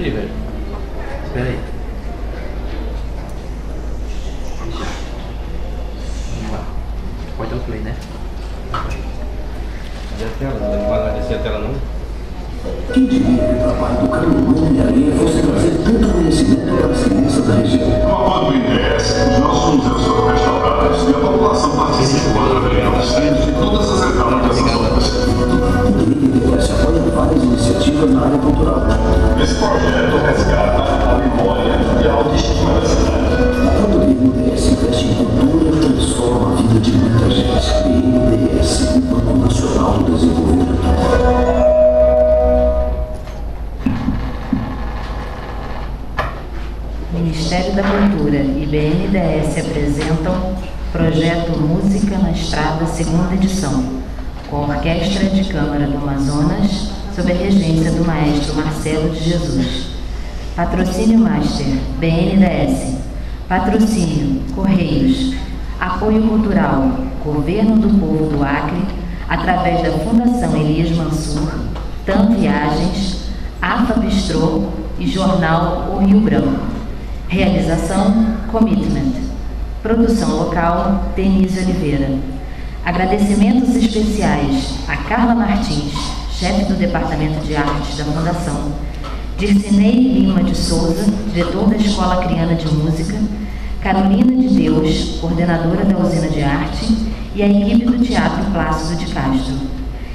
aí, velho. Espera aí. Vamos lá. Pode dar o play, né? Cadê a tela? Não vai descer a tela não? Quem diria que o trabalho do Carlos e Areia fosse trazer tanto conhecimento para as crianças da região? Quando o IDS, os nossos museus foram restaurados e a população participou de todas as etapas dessas obras. O IDS apoia várias iniciativas na área cultural. Esse projeto resgata a memória e a autoestima da cidade. Quando o IDS investe em cultura, transforma a vida de muita gente. IDS, Banco Nacional do Desenvolvimento. Ministério da Cultura e BNDES apresentam Projeto Música na Estrada, segunda edição, com a Orquestra de Câmara do Amazonas, sob a regência do maestro Marcelo de Jesus. Patrocínio Master, BNDES. Patrocínio, Correios. Apoio Cultural, Governo do Povo do Acre, através da Fundação Elias Mansur, TAM Viagens, AFA Bistrô e Jornal O Rio Branco. Realização, Commitment. Produção local, Denise Oliveira. Agradecimentos especiais a Carla Martins, chefe do Departamento de Artes da Fundação, Dircinei Lima de Souza, diretor da Escola Acreana de Música, Carolina de Deus, coordenadora da Usina de Arte, e a equipe do Teatro Plácido de Castro.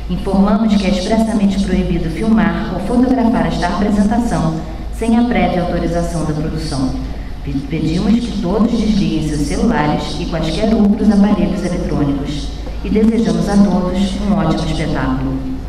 Informamos que é expressamente proibido filmar ou fotografar esta apresentação sem a prévia autorização da produção. Pedimos que todos desliguem seus celulares e quaisquer outros aparelhos eletrônicos e desejamos a todos um ótimo espetáculo.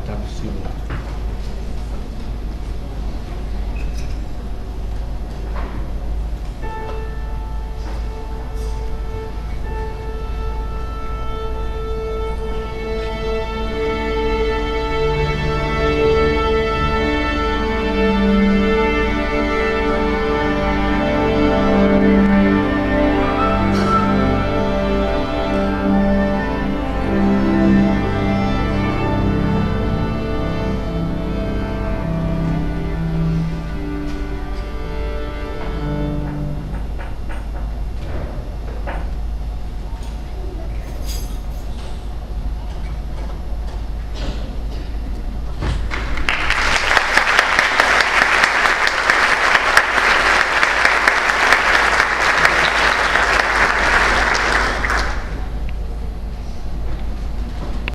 Tá possível.